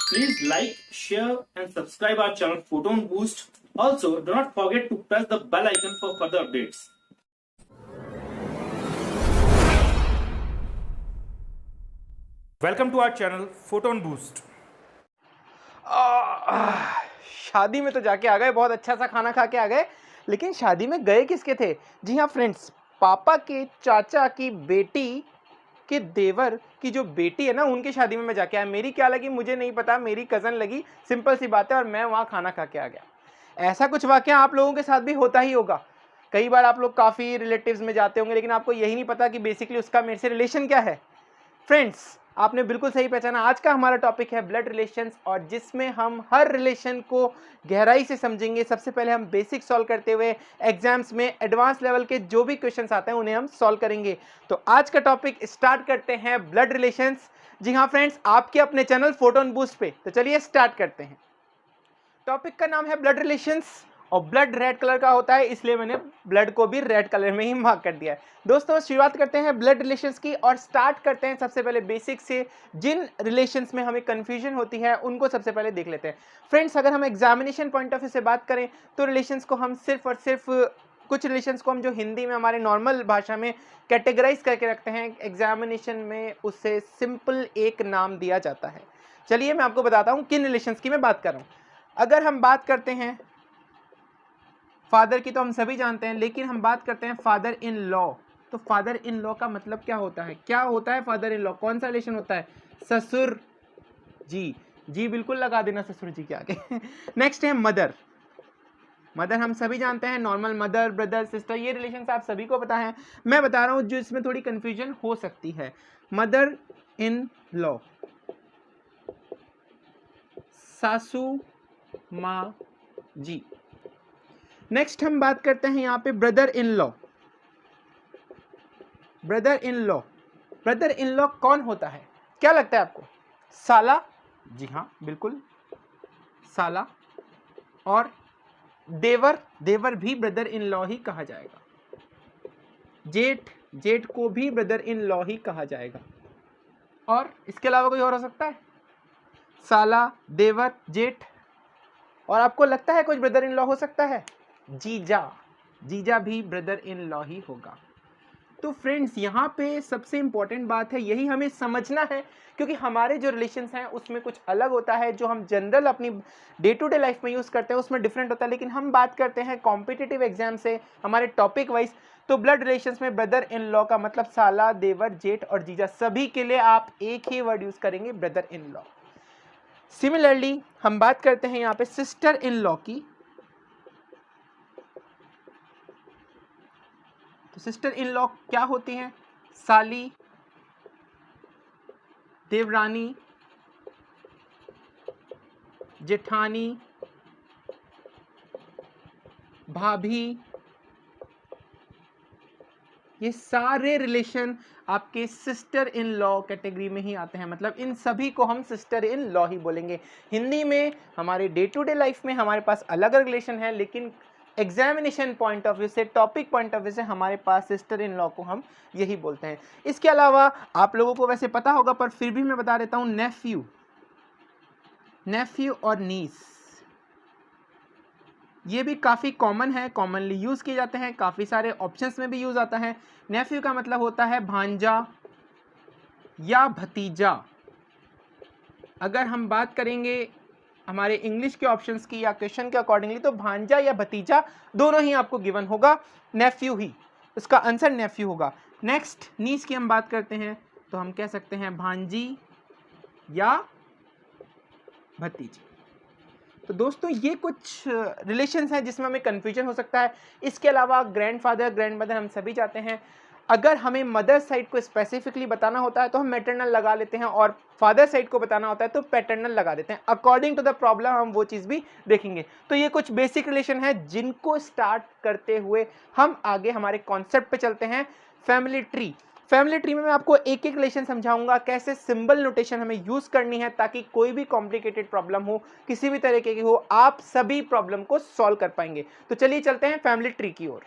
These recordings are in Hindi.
Please like, share and subscribe our channel Photon Boost. Also, do not forget to press the bell icon for further updates. Welcome to our channel Photon Boost. शादी में तो जाके आ गए, बहुत अच्छा सा खाना खा के आ गए, लेकिन शादी में गए किसके थे? जी हाँ फ्रेंड्स, पापा के चाचा की बेटी के देवर की जो बेटी है ना, उनकी शादी में मैं जाके आया। मेरी क्या लगी मुझे नहीं पता, मेरी कज़न लगी, सिंपल सी बात है, और मैं वहाँ खाना खा के आ गया। ऐसा कुछ वाकया आप लोगों के साथ भी होता ही होगा। कई बार आप लोग काफ़ी रिलेटिव्स में जाते होंगे, लेकिन आपको यही नहीं पता कि बेसिकली उसका मेरे से रिलेशन क्या है। फ्रेंड्स, आपने बिल्कुल सही पहचाना। आज का हमारा टॉपिक है ब्लड रिलेशंस, और जिसमें हम हर रिलेशन को गहराई से समझेंगे। सबसे पहले हम बेसिक सॉल्व करते हुए एग्जाम्स में एडवांस लेवल के जो भी क्वेश्चंस आते हैं उन्हें हम सॉल्व करेंगे। तो आज का टॉपिक स्टार्ट करते हैं, ब्लड रिलेशंस। जी हाँ फ्रेंड्स, आपके अपने चैनल फोटोन बूस्ट पे। तो चलिए स्टार्ट करते हैं। टॉपिक का नाम है ब्लड रिलेशंस, और ब्लड रेड कलर का होता है, इसलिए मैंने ब्लड को भी रेड कलर में ही मार्क कर दिया है। दोस्तों, शुरुआत करते हैं ब्लड रिलेशंस की, और स्टार्ट करते हैं सबसे पहले बेसिक से। जिन रिलेशंस में हमें कंफ्यूजन होती है उनको सबसे पहले देख लेते हैं। फ्रेंड्स, अगर हम एग्जामिनेशन पॉइंट ऑफ व्यू से बात करें तो रिलेशंस को हम सिर्फ और सिर्फ कुछ रिलेशंस को हम जो हिंदी में हमारे नॉर्मल भाषा में कैटेगराइज करके रखते हैं, एग्जामिनेशन में उससे सिंपल एक नाम दिया जाता है। चलिए मैं आपको बताता हूँ किन रिलेशंस की मैं बात कर रहा हूँ। अगर हम बात करते हैं फादर की, तो हम सभी जानते हैं, लेकिन हम बात करते हैं फादर इन लॉ। तो फादर इन लॉ का मतलब क्या होता है? क्या होता है फादर इन लॉ? कौन सा रिलेशन होता है? ससुर जी। जी बिल्कुल लगा देना ससुर जी के आगे। नेक्स्ट है मदर। मदर हम सभी जानते हैं, नॉर्मल मदर, ब्रदर, सिस्टर, ये रिलेशन आप सभी को पता है। मैं बता रहा हूं जो इसमें थोड़ी कंफ्यूजन हो सकती है। मदर इन लॉ, सासू माँ जी। नेक्स्ट हम बात करते हैं यहाँ पे brother in law. Brother in law, brother in law कौन होता है? क्या लगता है आपको? साला? जी हाँ बिल्कुल, साला। और देवर, देवर भी ब्रदर इन लॉ ही कहा जाएगा। जेठ, जेठ को भी ब्रदर इन लॉ ही कहा जाएगा। और इसके अलावा कोई और हो सकता है? साला, देवर, जेठ। और आपको लगता है कोई ब्रदर इन लॉ हो सकता है? जीजा, जीजा भी ब्रदर इन लॉ ही होगा। तो फ्रेंड्स, यहाँ पे सबसे इंपॉर्टेंट बात है, यही हमें समझना है, क्योंकि हमारे जो रिलेशंस हैं उसमें कुछ अलग होता है, जो हम जनरल अपनी डे टू डे लाइफ में यूज़ करते हैं उसमें डिफरेंट होता है, लेकिन हम बात करते हैं कॉम्पिटिटिव एग्जाम से हमारे टॉपिक वाइज। तो ब्लड रिलेशंस में ब्रदर इन लॉ का मतलब साला, देवर, जेठ और जीजा, सभी के लिए आप एक ही वर्ड यूज़ करेंगे, ब्रदर इन लॉ। सिमिलरली हम बात करते हैं यहाँ पे सिस्टर इन लॉ की। तो सिस्टर इन लॉ क्या होती हैं? साली, देवरानी, जेठानी, भाभी, ये सारे रिलेशन आपके सिस्टर इन लॉ कैटेगरी में ही आते हैं। मतलब इन सभी को हम सिस्टर इन लॉ ही बोलेंगे। हिंदी में हमारे डे टू डे लाइफ में हमारे पास अलग अलग रिलेशन है, लेकिन एग्जामिनेशन पॉइंट ऑफ व्यू से, टॉपिक पॉइंट ऑफ व्यू से हमारे पास सिस्टर इन लॉ को हम यही बोलते हैं। इसके अलावा आप लोगों को वैसे पता होगा, पर फिर भी मैं बता देता हूँ, नेफ्यू, नेफ्यू और नीस, ये भी काफ़ी कॉमन है, कॉमनली यूज़ किए जाते हैं, काफ़ी सारे ऑप्शंस में भी यूज़ आता है। नेफ्यू का मतलब होता है भांजा या भतीजा। अगर हम बात करेंगे हमारे इंग्लिश के ऑप्शंस की या क्वेश्चन के अकॉर्डिंगली, तो भांजा या भतीजा दोनों ही आपको गिवन होगा, नेफ्यू ही, उसका आंसर नेफ्यू होगा। नेक्स्ट नीस की हम बात करते हैं, तो हम कह सकते हैं भांजी या भतीजी। तो दोस्तों, ये कुछ रिलेशंस हैं जिसमें हमें कन्फ्यूजन हो सकता है। इसके अलावा ग्रैंडफादर, ग्रैंडमदर हम सभी जाते हैं। अगर हमें मदर साइड को स्पेसिफिकली बताना होता है तो हम मैटरनल लगा लेते हैं, और फादर साइड को बताना होता है तो पैटर्नल लगा देते हैं। अकॉर्डिंग टू द प्रॉब्लम हम वो चीज़ भी देखेंगे। तो ये कुछ बेसिक रिलेशन है जिनको स्टार्ट करते हुए हम आगे हमारे कॉन्सेप्ट पे चलते हैं, फैमिली ट्री। फैमिली ट्री में मैं आपको एक एक रिलेशन समझाऊंगा, कैसे सिंबल नोटेशन हमें यूज करनी है, ताकि कोई भी कॉम्प्लिकेटेड प्रॉब्लम हो, किसी भी तरीके की हो, आप सभी प्रॉब्लम को सॉल्व कर पाएंगे। तो चलिए चलते हैं फैमिली ट्री की ओर।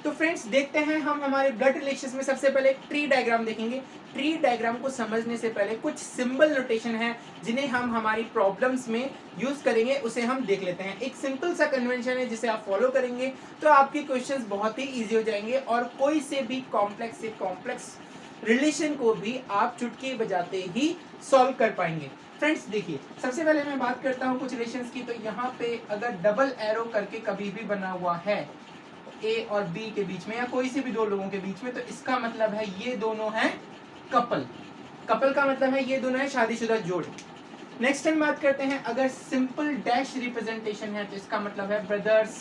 तो फ्रेंड्स देखते हैं हम हमारे ब्लड रिलेशंस में सबसे पहले एक ट्री डायग्राम देखेंगे। ट्री डायग्राम को समझने से पहले कुछ सिंबल नोटेशन है जिन्हें हम हमारी प्रॉब्लम्स में यूज करेंगे, उसे हम देख लेते हैं। एक सिंपल सा कन्वेंशन है जिसे आप फॉलो करेंगे तो आपके क्वेश्चंस बहुत ही इजी हो जाएंगे और कोई से भी कॉम्प्लेक्स रिलेशन को भी आप चुटकी बजाते ही सॉल्व कर पाएंगे। फ्रेंड्स देखिए, सबसे पहले मैं बात करता हूँ कुछ रिलेशंस की। तो यहाँ पे अगर डबल एरो करके कभी भी बना हुआ है ए और बी के बीच में या कोई से भी दो लोगों के बीच में, तो इसका मतलब है ये दोनों हैं कपल। कपल का मतलब है ये दोनों है शादीशुदा जोड़े। नेक्स्ट हम बात करते हैं, अगर सिंपल डैश रिप्रेजेंटेशन है तो इसका मतलब है ब्रदर्स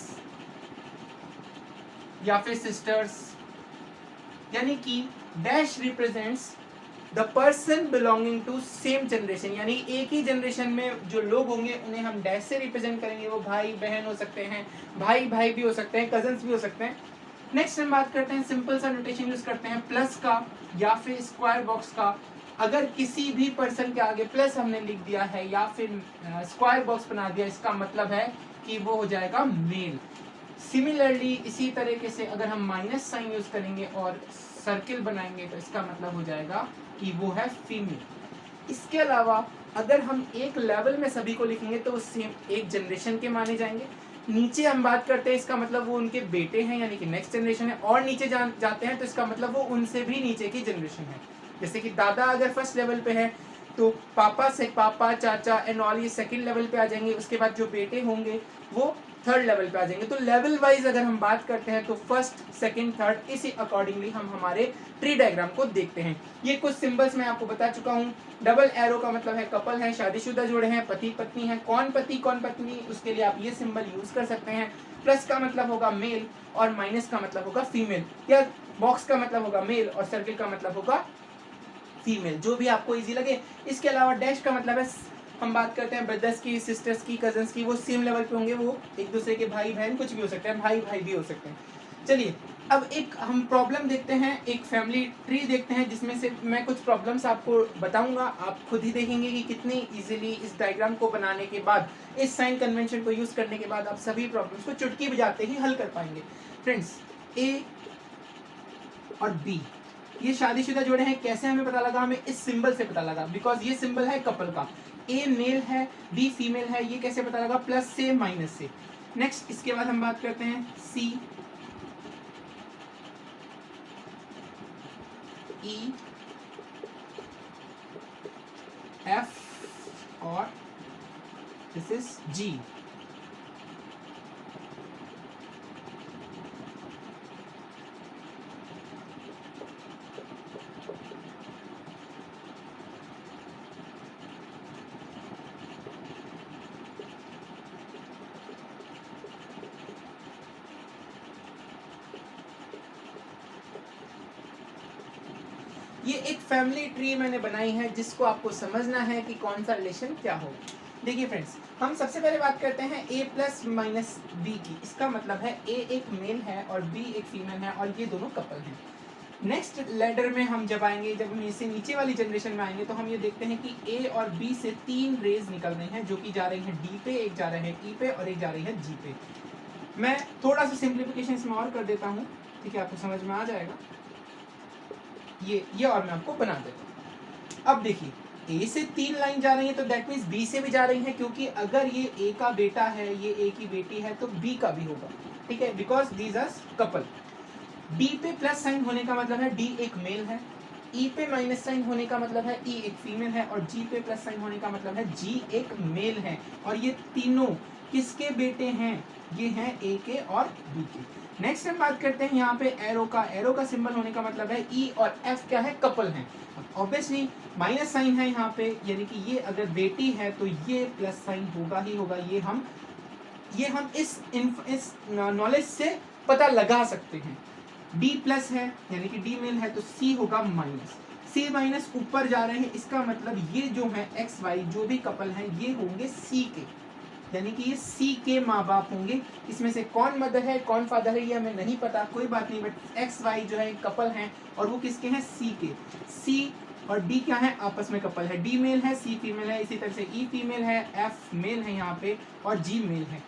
या फिर सिस्टर्स, यानी कि dash represents the person belonging to same generation, यानी एक ही जनरेशन में जो लोग होंगे उन्हें हम डैश से रिप्रेजेंट करेंगे। वो भाई बहन हो सकते हैं, भाई भाई भी हो सकते हैं, कजन्स भी हो सकते हैं। नेक्स्ट हम बात करते हैं, सिंपल सा नोटेशन यूज करते हैं प्लस का या फिर स्क्वायर बॉक्स का। अगर किसी भी पर्सन के आगे प्लस हमने लिख दिया है या फिर स्क्वायर बॉक्स बना दिया, इसका मतलब है कि वो हो जाएगा मेल। सिमिलरली इसी तरीके से अगर हम माइनस साइन यूज करेंगे और सर्किल बनाएंगे तो इसका मतलब हो जाएगा कि वो है फीमेल। इसके अलावा अगर हम एक लेवल में सभी को लिखेंगे तो सेम एक जनरेशन के माने जाएंगे। नीचे हम बात करते हैं, इसका मतलब वो उनके बेटे हैं यानी कि नेक्स्ट जनरेशन है। और नीचे जाते हैं तो इसका मतलब वो उनसे भी नीचे की जनरेशन है। जैसे कि दादा अगर फर्स्ट लेवल पे है तो पापा से पापा चाचा एंड ऑल ये सेकंड लेवल पे आ जाएंगे। उसके बाद जो बेटे होंगे वो थर्ड लेवल पे आ जाएंगे। तो लेवल वाइज अगर हम बात करते हैं तो फर्स्ट सेकंड थर्ड इसी अकॉर्डिंगली हम हमारे ट्री डायग्राम को देखते हैं। ये कुछ सिंबल्स मैं आपको बता चुका हूँ। डबल एरो का मतलब है कपल है, शादीशुदा जोड़े हैं, पति पत्नी है। कौन पति कौन पत्नी, उसके लिए आप ये सिंबल यूज कर सकते हैं। प्लस का मतलब होगा मेल और माइनस का मतलब होगा फीमेल, या बॉक्स का मतलब होगा मेल और सर्किल का मतलब होगा फीमेल, जो भी आपको इजी लगे। इसके अलावा डैश का मतलब है, हम बात करते हैं ब्रदर्स की, सिस्टर्स की, कजन्स की, वो सेम लेवल पे होंगे, वो एक दूसरे के भाई बहन कुछ भी हो सकते हैं, भाई भाई भी हो सकते हैं। चलिए अब एक हम प्रॉब्लम देखते हैं, एक फैमिली ट्री देखते हैं जिसमें से मैं कुछ प्रॉब्लम्स आपको बताऊंगा। आप खुद ही देखेंगे कि कितनी इजीली इस डायग्राम को बनाने के बाद, इस साइन कन्वेंशन को यूज करने के बाद आप सभी प्रॉब्लम्स को चुटकी बजाते ही हल कर पाएंगे। फ्रेंड्स ए और बी ये शादीशुदा जोड़े हैं। कैसे हमें पता लगा? हमें इस सिंबल से पता लगा, बिकॉज ये सिंबल है कपल का। ए मेल है, बी फीमेल है। ये कैसे पता लगा? प्लस से माइनस से। नेक्स्ट इसके बाद हम बात करते हैं सी ई एफ और दिस इज जी। ये एक फैमिली ट्री मैंने बनाई है जिसको आपको समझना है कि कौन सा रिलेशन क्या हो। देखिए फ्रेंड्स, हम सबसे पहले बात करते हैं ए प्लस माइनस बी की। इसका मतलब है ए एक मेल है और बी एक फीमेल है और ये दोनों कपल हैं। नेक्स्ट लेडर में हम जब आएंगे, जब हम इससे नीचे वाली जनरेशन में आएंगे तो हम ये देखते हैं कि ए और बी से 3 रेज निकल रहे हैं जो कि जा रही हैं डी पे, एक जा रहे हैं ई पे और एक जा रही है जी पे। मैं थोड़ा सा सिंप्लीफिकेशन इसमें और कर देता हूँ, ठीक है, आपको समझ में आ जाएगा। ये और मैं आपको बना देता हूँ। अब देखिए, ए से 3 लाइन जा रही है तो दैट मीन्स बी से भी जा रही है, क्योंकि अगर ये ए का बेटा है, ये ए की बेटी है, तो बी का भी होगा, ठीक है, because these are couple. D पे प्लस साइन होने का मतलब है डी एक मेल है, ई पे माइनस साइन होने का मतलब है ई एक फीमेल है और जी पे प्लस साइन होने का मतलब है जी एक मेल है। और ये तीनों किसके बेटे हैं? ये हैं ए के और बी के। नेक्स्ट हम बात करते हैं यहाँ पे एरो का। एरो का सिंबल होने का मतलब है ई और एफ क्या है? कपल हैं। ऑब्वियसली माइनस साइन है यहाँ पे, यानी कि ये अगर बेटी है तो ये प्लस साइन होगा ही होगा। ये हम इस नॉलेज से पता लगा सकते हैं। डी प्लस है यानी कि डी मेल है तो सी होगा माइनस। सी माइनस ऊपर जा रहे हैं, इसका मतलब ये जो है एक्स वाई जो भी कपल हैं ये होंगे सी के, यानी कि ये सी के माँ बाप होंगे। इसमें से कौन मदर है कौन फादर है ये हमें नहीं पता, कोई बात नहीं, बट एक्स वाई जो है कपल हैं और वो किसके हैं? सी के। सी और डी क्या है? आपस में कपल है। डी मेल है, सी फीमेल है, इसी तरह से ई फीमेल है, एफ मेल है यहाँ पे और जी मेल है।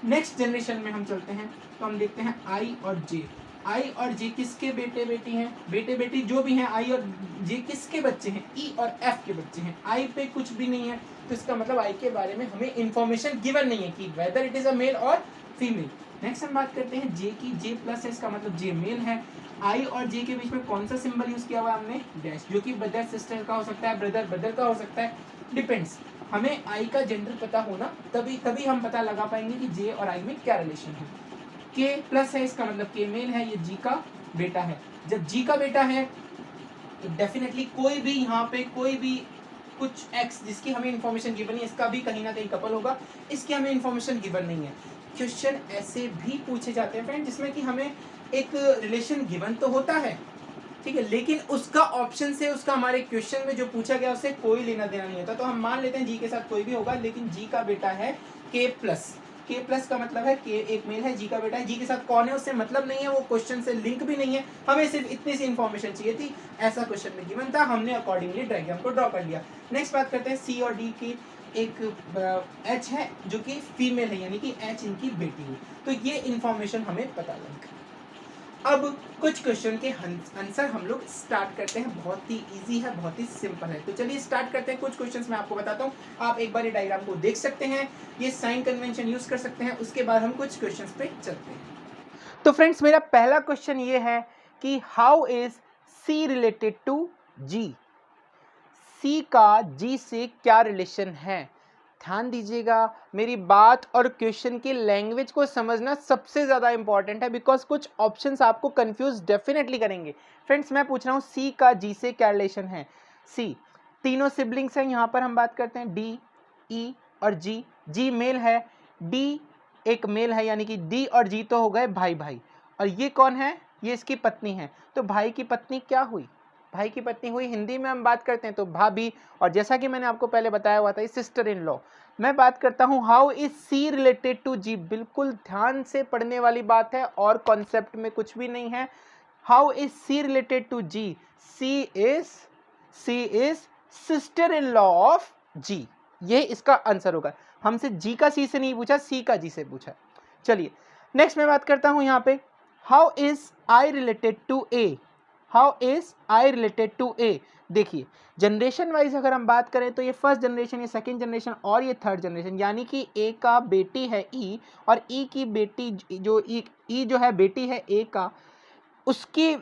नेक्स्ट जनरेशन में हम चलते हैं तो हम देखते हैं आई और जे। आई और जे किसके बेटे बेटी हैं, बेटे बेटी जो भी हैं, आई और जे किसके बच्चे हैं, ई और एफ के बच्चे हैं। आई पे कुछ भी नहीं है, तो इसका मतलब आई के बारे में हमें इंफॉर्मेशन गिवन नहीं है कि whether it is a male और फीमेल। नेक्स्ट हम बात करते हैं जे की, जे प्लस है, इसका मतलब जे मेल है। आई और जे के बीच में कौन सा सिंबल यूज किया हुआ है हमने, डैश, जो कि ब्रदर सिस्टर का हो सकता है, ब्रदर ब्रदर का हो सकता है, डिपेंड्स। हमें आई का जेंडर पता होना, तभी हम पता लगा पाएंगे कि जे और आई में क्या रिलेशन है। के प्लस है, इसका मतलब के मेल है, ये जी का बेटा है। जब जी का बेटा है तो डेफिनेटली कोई भी यहाँ पे कोई भी कुछ एक्स जिसकी हमें इंफॉर्मेशन गिवन नहीं है, इसका भी कहीं ना कहीं कपल होगा, इसकी हमें इंफॉर्मेशन गिवन नहीं है। क्वेश्चन ऐसे भी पूछे जाते हैं फ्रेंड जिसमें कि हमें एक रिलेशन गिवन तो होता है, ठीक है, लेकिन उसका ऑप्शन से, उसका हमारे क्वेश्चन में जो पूछा गया उससे कोई लेना देना नहीं होता। तो हम मान लेते हैं जी के साथ कोई भी होगा, लेकिन जी का बेटा है के प्लस। के प्लस का मतलब है के एक मेल है, जी का बेटा है, जी के साथ कौन है उससे मतलब नहीं है, वो क्वेश्चन से लिंक भी नहीं है, हमें सिर्फ इतनी सी इंफॉर्मेशन चाहिए थी, ऐसा क्वेश्चन में गिवन था, हमने अकॉर्डिंगली डायग्राम को ड्रॉ कर लिया। नेक्स्ट बात करते हैं सी और डी की। एक एच है जो कि फीमेल है, यानी कि एच इनकी बेटी है, तो ये इंफॉर्मेशन हमें पता लग। अब कुछ क्वेश्चन के आंसर हम लोग स्टार्ट करते हैं, बहुत ही इजी है, बहुत ही सिंपल है। तो चलिए स्टार्ट करते हैं। कुछ क्वेश्चंस मैं आपको बताता हूँ, आप एक बार ये डायग्राम को देख सकते हैं, ये साइन कन्वेंशन यूज कर सकते हैं, उसके बाद हम कुछ क्वेश्चंस पे चलते हैं। तो फ्रेंड्स मेरा पहला क्वेश्चन ये है कि how is C related to G, C का जी से क्या रिलेशन है। ध्यान दीजिएगा, मेरी बात और क्वेश्चन की लैंग्वेज को समझना सबसे ज़्यादा इंपॉर्टेंट है, बिकॉज कुछ ऑप्शंस आपको कंफ्यूज डेफिनेटली करेंगे। फ्रेंड्स मैं पूछ रहा हूँ सी का जी से क्या रिलेशन है। सी तीनों सिबलिंग्स हैं, यहाँ पर हम बात करते हैं डी, ई और जी। जी मेल है, डी एक मेल है, यानी कि डी और जी तो हो गए भाई भाई। और ये कौन है, ये इसकी पत्नी है। तो भाई की पत्नी क्या हुई, भाई की पत्नी हुई, हिंदी में हम बात करते हैं तो भाभी, और जैसा कि मैंने आपको पहले बताया हुआ था सिस्टर इन लॉ। मैं बात करता हूं how is C related to G, बिल्कुल ध्यान से पढ़ने वाली बात है और कॉन्सेप्ट में कुछ भी नहीं है। How is C related to G, C is sister in law of G, ये इसका आंसर होगा। हमसे जी का सी से नहीं पूछा, सी का जी से पूछा। चलिए नेक्स्ट मैं बात करता हूं यहाँ पे, how is I related to A, how is I related to A. देखिए जनरेशन वाइज अगर हम बात करें तो ये फर्स्ट जनरेशन, ये सेकंड जनरेशन और ये थर्ड जनरेशन, यानी कि ए का बेटी है ई, और ई की बेटी जो ई जो है बेटी है ए का, उसकी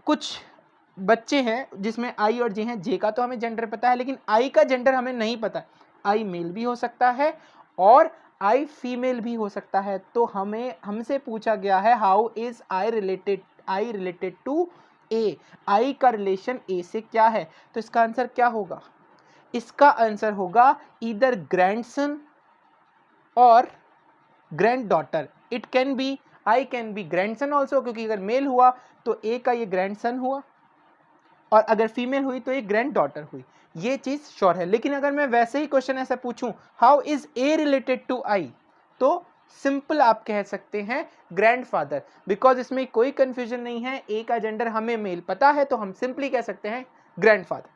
कुछ बच्चे हैं जिसमें आई और जे हैं। जे का तो हमें जेंडर पता है, लेकिन आई का जेंडर हमें नहीं पता। आई मेल भी हो सकता है और आई फीमेल भी हो सकता है। तो हमसे पूछा गया है how is I related to A, I का रिलेशन ए से क्या है। तो इसका आंसर क्या होगा, इसका आंसर होगा ईदर ग्रैंडसन और grand daughter. It can be, I can be grandson also, क्योंकि अगर मेल हुआ तो ए का ये ग्रैंडसन हुआ, और अगर फीमेल हुई तो ये ग्रैंड डॉटर हुई, ये चीज श्योर है। लेकिन अगर मैं वैसे ही क्वेश्चन ऐसा पूछूं how is A related to I, तो सिंपल आप कह सकते हैं ग्रैंडफादर, बिकॉज इसमें कोई कंफ्यूजन नहीं है, ए का जेंडर हमें मेल पता है, तो हम सिंपली कह सकते हैं ग्रैंडफादर।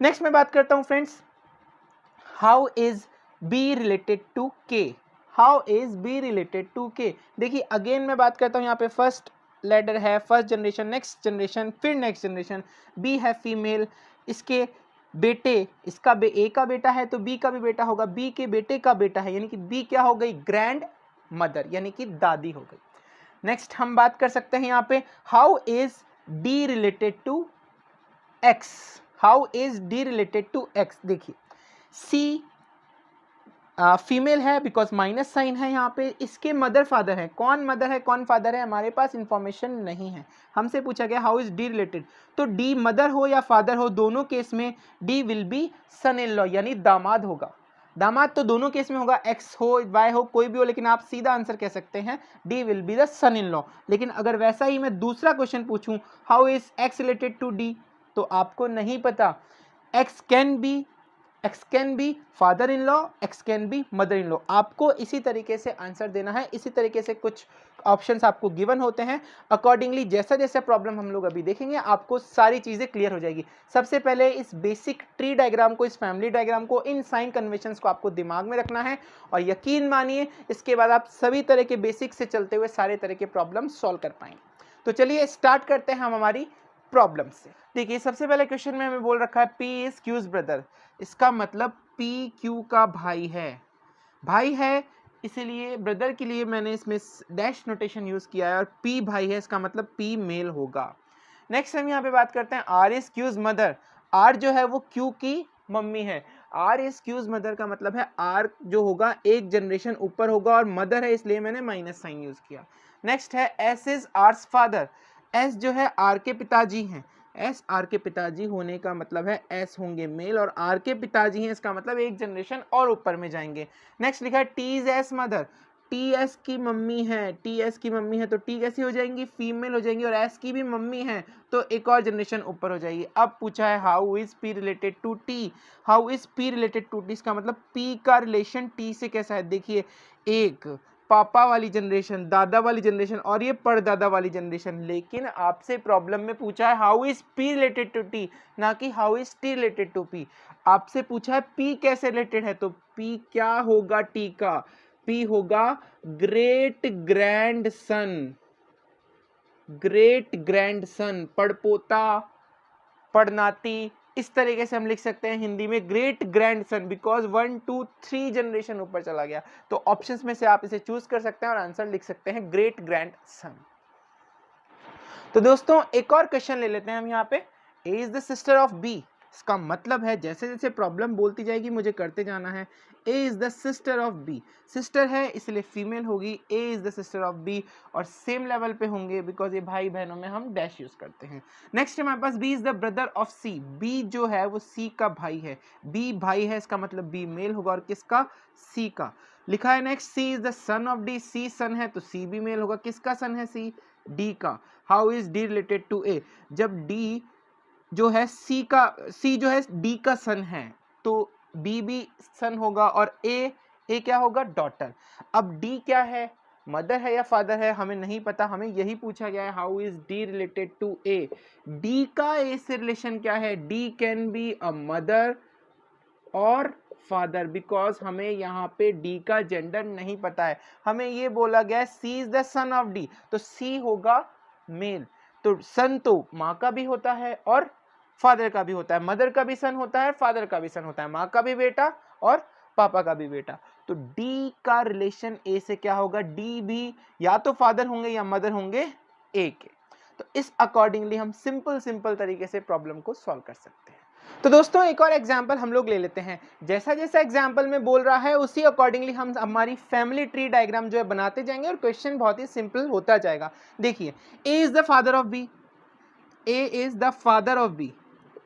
नेक्स्ट मैं बात करता हूं friends, how is B related to K, how is B related to K. देखिए अगेन मैं बात करता हूं, यहाँ पे फर्स्ट लेटर है, फर्स्ट जनरेशन, नेक्स्ट जनरेशन, फिर नेक्स्ट जनरेशन, बी है फीमेल, इसके बेटे, इसका ए का बेटा है तो बी का भी बेटा होगा, बी के बेटे का बेटा है, यानी कि बी क्या हो गई, ग्रैंड मदर, यानी कि दादी हो गई। नेक्स्ट हम बात कर सकते हैं यहाँ पे, how is D related to X, how is D related to X. देखिए सी फीमेल है बिकॉज माइनस साइन है यहाँ पे, इसके मदर फादर है, कौन मदर है कौन फादर है हमारे पास इंफॉर्मेशन नहीं है। हमसे पूछा गया हाउ इज डी रिलेटेड, तो डी मदर हो या फादर हो, दोनों केस में D will be son in law, यानी दामाद होगा। दामाद तो दोनों केस में होगा, एक्स हो वाई हो कोई भी हो, लेकिन आप सीधा आंसर कह सकते हैं D will be the son in law. लेकिन अगर वैसा ही मैं दूसरा क्वेश्चन पूछूं how is X related to D, तो आपको नहीं पता, X can be father in law, X can be mother in law. आपको इसी तरीके से आंसर देना है, इसी तरीके से कुछ ऑप्शंस आपको गिवन होते हैं, अकॉर्डिंगली जैसा जैसा प्रॉब्लम हम लोग अभी देखेंगे आपको सारी चीज़ें क्लियर हो जाएगी। सबसे पहले इस बेसिक ट्री डायग्राम को, इस फैमिली डायग्राम को, इन साइन कन्वेंशंस को आपको दिमाग में रखना है, और यकीन मानिए इसके बाद आप सभी तरह के बेसिक से चलते हुए सारे तरह के प्रॉब्लम सॉल्व कर पाएंगे। तो चलिए स्टार्ट करते हैं हम हमारी प्रॉब्लम से। देखिए सबसे पहले क्वेश्चन में हमें बोल रखा है P इज क्यूज ब्रदर, इसका मतलब P Q का भाई है, इसीलिए ब्रदर के लिए मैंने इसमें डैश नोटेशन यूज किया है, और P भाई है, इसका मतलब P मेल होगा। नेक्स्ट हम यहाँ पे बात करते हैं R is Q's mother, R जो है वो Q की मम्मी है, R इज क्यूज मदर का मतलब है R जो होगा एक जनरेशन ऊपर होगा, और मदर है इसलिए मैंने माइनस साइन यूज किया। नेक्स्ट है S is hours father, S जो है R के पिताजी हैं, S R के पिताजी होने का मतलब है S होंगे मेल, और R के पिताजी हैं इसका मतलब एक जनरेशन और ऊपर में जाएंगे। नेक्स्ट लिखा है T is S mother, T S की मम्मी है, T S की मम्मी है तो T कैसी हो जाएंगी, फीमेल हो जाएंगी, और S की भी मम्मी है तो एक और जनरेशन ऊपर हो जाएगी। अब पूछा है how is P related to T, how is P related to T, इसका मतलब P का रिलेशन T से कैसा है। देखिए एक पापा वाली जनरेशन, दादा वाली जनरेशन, और ये परदादा वाली जनरेशन, लेकिन आपसे प्रॉब्लम में पूछा है how is P related to T, ना कि how is T related to P। आपसे पूछा है P कैसे रिलेटेड है, तो P क्या होगा T का, P होगा great grandson, great grandson, पड़पोता, पड़नाती, इस तरीके से हम लिख सकते हैं हिंदी में great grandson, because 1 2 3 generation ऊपर चला गया। तो ऑप्शंस में से आप इसे चूज कर सकते हैं और आंसर लिख सकते हैं ग्रेट ग्रैंड सन। तो दोस्तों एक और क्वेश्चन ले लेते हैं हम यहाँ पे, A is the sister of B, इसका मतलब है जैसे जैसे प्रॉब्लम बोलती जाएगी मुझे करते जाना है। A is the sister of B, sister है इसलिए फीमेल होगी, A is the sister of B, और सेम लेवल पे होंगे बिकॉज ये भाई बहनों में हम डैश यूज करते हैं। नेक्स्ट हमारे पास B is the brother of C, B जो है वो C का भाई है, B भाई है इसका मतलब B मेल होगा, और किसका, C का। लिखा है next C is the son of D, C सन है तो C भी मेल होगा, किसका सन है C, D का। How is D related to A, जब D जो है C जो है D का सन है तो B भी सन होगा, और A क्या होगा, डॉटर। अब D क्या है, मदर है या फादर है हमें नहीं पता, हमें यही पूछा गया है how is D related to A। D का A से रिलेशन क्या है, D can be a mother और फादर, बिकॉज हमें यहाँ पे D का जेंडर नहीं पता है, हमें ये बोला गया है C is the son of D, तो C होगा मेल। तो सन तो माँ का भी होता है और फादर का भी होता है, मदर का भी सन होता है, फादर का भी सन होता है, माँ का भी बेटा और पापा का भी बेटा। तो D का रिलेशन A से क्या होगा, D भी या तो फादर होंगे या मदर होंगे A के। तो इस अकॉर्डिंगली हम सिंपल तरीके से प्रॉब्लम को सॉल्व कर सकते हैं। तो दोस्तों एक और एग्जाम्पल हम लोग ले लेते हैं, जैसा जैसा एग्जाम्पल में बोल रहा है उसी अकॉर्डिंगली हम हमारी फैमिली ट्री डायग्राम जो है बनाते जाएंगे, और क्वेश्चन बहुत ही सिंपल होता जाएगा। देखिए A is the father of B, A is the father of B,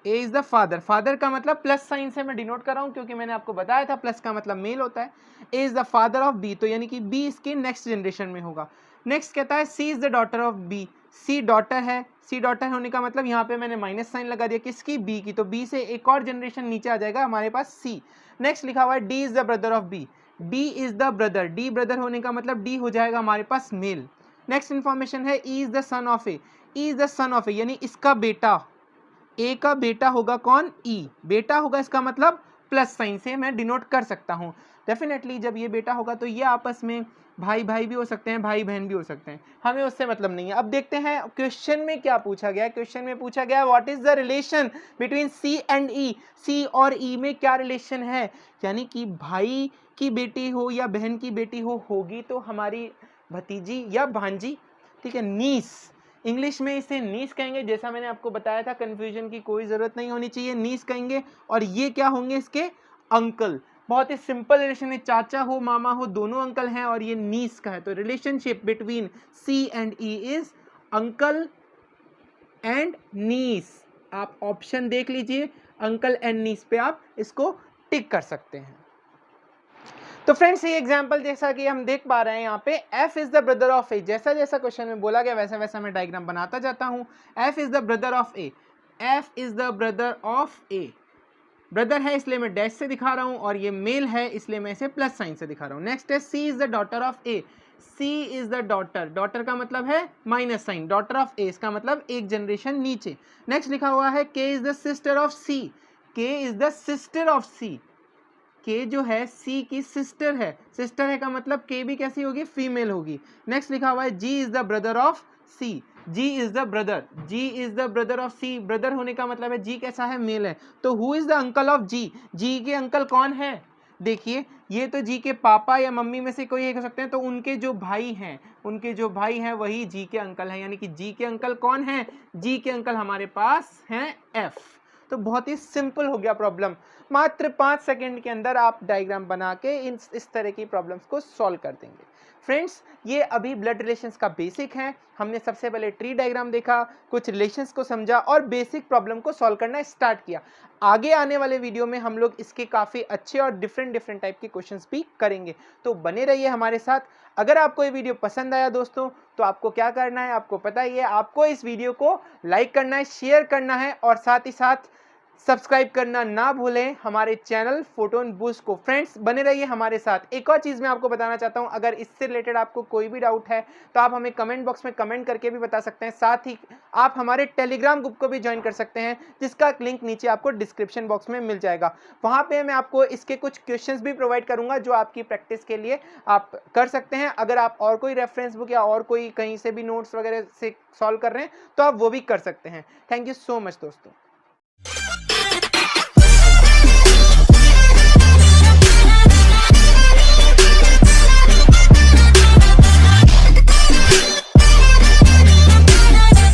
A is the father, father का मतलब प्लस साइन से मैं डिनोट कर रहा हूं क्योंकि मैंने आपको बताया था प्लस का मतलब मेल होता है। A is the father of B, तो यानी कि B इसके नेक्स्ट जनरेशन में होगा। नेक्स्ट कहता है C is the daughter of B, C daughter है, C डॉटर होने का मतलब यहाँ पे मैंने माइनस साइन लगा दिया, किसकी, B की, तो B से एक और जनरेशन नीचे आ जाएगा हमारे पास C। नेक्स्ट लिखा हुआ है D is the brother of B, D is the brother, D brother होने का मतलब D हो जाएगा हमारे पास मेल। नेक्स्ट इन्फॉर्मेशन है E is the son of A, E is the son of A यानी इसका बेटा, A का बेटा होगा कौन, E, बेटा होगा इसका मतलब प्लस साइन से मैं डिनोट कर सकता हूँ। डेफिनेटली जब ये बेटा होगा तो ये आपस में भाई भाई भी हो सकते हैं, भाई बहन भी हो सकते हैं, हमें उससे मतलब नहीं है। अब देखते हैं क्वेश्चन में क्या पूछा गया, क्वेश्चन में पूछा गया what is the relation between C and E, C और E में क्या रिलेशन है, यानी कि भाई की बेटी हो या बहन की बेटी हो होगी तो हमारी भतीजी या भांजी, ठीक है, नीस, इंग्लिश में इसे नीस कहेंगे, जैसा मैंने आपको बताया था कंफ्यूजन की कोई ज़रूरत नहीं होनी चाहिए, नीस कहेंगे। और ये क्या होंगे, इसके अंकल, बहुत ही सिंपल रिलेशन है, चाचा हो मामा हो दोनों अंकल हैं, और ये नीस का है। तो relationship between C and E is uncle and niece. आप ऑप्शन देख लीजिए, अंकल एंड नीस पे आप इसको टिक कर सकते हैं। तो फ्रेंड्स ये एग्जांपल जैसा कि हम देख पा रहे हैं यहाँ पे F is the brother of A, जैसा जैसा क्वेश्चन में बोला गया वैसा वैसा मैं डायग्राम बनाता जाता हूँ। F is the brother of A, F is the brother of A, brother है इसलिए मैं डैश से दिखा रहा हूँ, और ये मेल है इसलिए मैं इसे प्लस साइन से दिखा रहा हूँ। नेक्स्ट है C is the daughter of A, C is the daughter, daughter का मतलब है minus sign, daughter of A इसका मतलब एक जनरेशन नीचे। नेक्स्ट लिखा हुआ है K is the sister of C, K is the sister of C, के जो है C की सिस्टर है, सिस्टर है का मतलब के भी कैसी होगी, फीमेल होगी। नेक्स्ट लिखा हुआ है G is the brother of C, G is the brother, G is the brother of C, brother होने का मतलब है जी कैसा है, मेल है। तो who is the uncle of G, G के अंकल कौन है, देखिए ये तो जी के पापा या मम्मी में से कोई एक हो सकते हैं, तो उनके जो भाई हैं, उनके जो भाई हैं वही जी के अंकल हैं, यानी कि जी के अंकल कौन हैं, जी के अंकल हमारे पास हैं एफ। तो बहुत ही सिंपल हो गया प्रॉब्लम, मात्र 5 सेकंड के अंदर आप डायग्राम बना के इस तरह की प्रॉब्लम्स को सॉल्व कर देंगे। फ्रेंड्स, ये अभी ब्लड रिलेशंस का बेसिक है। हमने सबसे पहले ट्री डायग्राम देखा, कुछ रिलेशंस को समझा और बेसिक प्रॉब्लम को सॉल्व करना स्टार्ट किया। आगे आने वाले वीडियो में हम लोग इसके काफ़ी अच्छे और डिफरेंट टाइप के क्वेश्चंस भी करेंगे, तो बने रहिए हमारे साथ। अगर आपको ये वीडियो पसंद आया दोस्तों, तो आपको क्या करना है, आपको पता ही है, आपको इस वीडियो को लाइक करना है, शेयर करना है और साथ ही साथ सब्सक्राइब करना ना भूलें हमारे चैनल फोटोन बूस्ट को। फ्रेंड्स, बने रहिए हमारे साथ। एक और चीज़ मैं आपको बताना चाहता हूं, अगर इससे रिलेटेड आपको कोई भी डाउट है तो आप हमें कमेंट बॉक्स में कमेंट करके भी बता सकते हैं। साथ ही आप हमारे टेलीग्राम ग्रुप को भी ज्वाइन कर सकते हैं, जिसका लिंक नीचे आपको डिस्क्रिप्शन बॉक्स में मिल जाएगा। वहाँ पे मैं आपको इसके कुछ क्वेश्चंस भी प्रोवाइड करूँगा जो आपकी प्रैक्टिस के लिए आप कर सकते हैं। अगर आप और कोई रेफरेंस बुक या और कोई कहीं से भी नोट्स वगैरह से सॉल्व कर रहे हैं तो आप वो भी कर सकते हैं। थैंक यू सो मच दोस्तों।